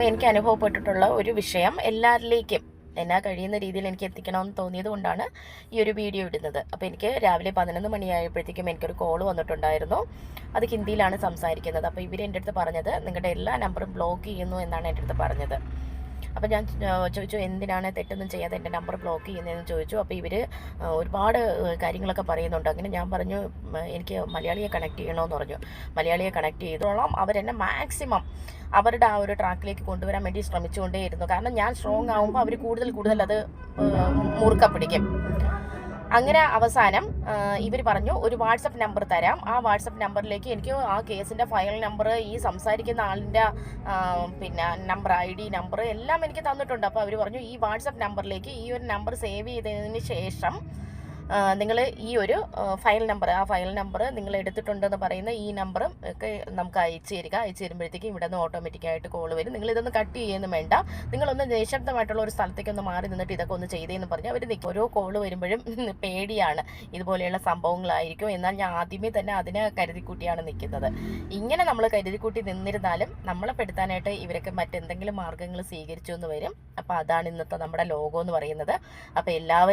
എനിക്ക് അനുഭവപ്പെട്ടിട്ടുള്ള ഒരു വിഷയം എല്ലാവരിലേക്കും എന്നാൽ കഴിയുന്ന രീതിയിൽ എനിക്ക് എത്തിക്കണമെന്ന് തോന്നിയത് കൊണ്ടാണ് ഈ ഒരു വീഡിയോ ഇടുന്നത്. അപ്പോൾ എനിക്ക് രാവിലെ 11 മണിയായപ്പോഴത്തേക്കും എനിക്കൊരു കോൾ വന്നിട്ടുണ്ടായിരുന്നു. അത് ഹിന്ദിയിലാണ് സംസാരിക്കുന്നത്. അപ്പോൾ ഇവർ എൻ്റെ അടുത്ത് പറഞ്ഞത് നിങ്ങളുടെ എല്ലാ നമ്പറും ബ്ലോക്ക് ചെയ്യുന്നു എന്നാണ് എൻ്റെ അടുത്ത് പറഞ്ഞത്. അപ്പോൾ ഞാൻ ചോദിച്ചു എന്തിനാണ് തെറ്റൊന്നും ചെയ്യാതെ എൻ്റെ നമ്പർ ബ്ലോക്ക് ചെയ്യുന്നതെന്ന് ചോദിച്ചു. അപ്പോൾ ഇവർ ഒരുപാട് കാര്യങ്ങളൊക്കെ പറയുന്നുണ്ട്. അങ്ങനെ ഞാൻ പറഞ്ഞു എനിക്ക് മലയാളിയെ കണക്ട് ചെയ്യണമെന്ന് പറഞ്ഞു. മലയാളിയെ കണക്ട് ചെയ്തോളാം. അവരെന്നെ മാക്സിമം അവരുടെ ആ ഒരു ട്രാക്കിലേക്ക് കൊണ്ടുവരാൻ വേണ്ടി ശ്രമിച്ചുകൊണ്ടേയിരുന്നു. കാരണം ഞാൻ സ്ട്രോങ് ആകുമ്പോൾ അവർ കൂടുതൽ അത് മുറുക്ക പിടിക്കും. അങ്ങനെ അവസാനം ഇവർ പറഞ്ഞു ഒരു വാട്സപ്പ് നമ്പർ തരാം. ആ വാട്സപ്പ് നമ്പറിലേക്ക് എനിക്ക് ആ കേസിൻ്റെ ഫയൽ നമ്പർ, ഈ സംസാരിക്കുന്ന ആളിൻ്റെ നമ്പർ, ID നമ്പർ എല്ലാം എനിക്ക് തന്നിട്ടുണ്ട്. അപ്പോൾ അവർ പറഞ്ഞു ഈ വാട്സപ്പ് നമ്പറിലേക്ക് ഈ ഒരു നമ്പർ സേവ് ചെയ്തതിന് ശേഷം നിങ്ങൾ ഈ ഒരു ഫയൽ നമ്പർ, ആ ഫയൽ നമ്പർ നിങ്ങൾ എടുത്തിട്ടുണ്ടെന്ന് പറയുന്ന ഈ നമ്പറും ഒക്കെ നമുക്ക് അയച്ചു തരുമ്പോഴത്തേക്കും ഇവിടെ നിന്ന് ഓട്ടോമാറ്റിക്കായിട്ട് കോൾ വരും. നിങ്ങളിതൊന്ന് കട്ട് ചെയ്യുന്നു വേണ്ട, നിങ്ങളൊന്ന് നിശബ്ദമായിട്ടുള്ള ഒരു സ്ഥലത്തേക്ക് ഒന്ന് മാറി നിന്നിട്ട് ഇതൊക്കെ ഒന്ന് ചെയ്തേന്ന് പറഞ്ഞ് അവർ നിൽക്കും. ഓരോ കോൾ വരുമ്പോഴും പേടിയാണ്, ഇതുപോലെയുള്ള സംഭവങ്ങളായിരിക്കും. എന്നാൽ ഞാൻ ആദ്യമേ തന്നെ അതിനെ കരുതിക്കൂട്ടിയാണ് നിൽക്കുന്നത്. ഇങ്ങനെ നമ്മൾ കരുതിക്കൂട്ടി നിന്നിരുന്നാലും നമ്മളെ പെടുത്താനായിട്ട് ഇവരൊക്കെ മറ്റെന്തെങ്കിലും മാർഗ്ഗങ്ങൾ സ്വീകരിച്ചു എന്ന് വരും. അപ്പോൾ അതാണ് ഇന്നത്തെ നമ്മുടെ ലോകം എന്ന് പറയുന്നത്. അപ്പോൾ എല്ലാവരും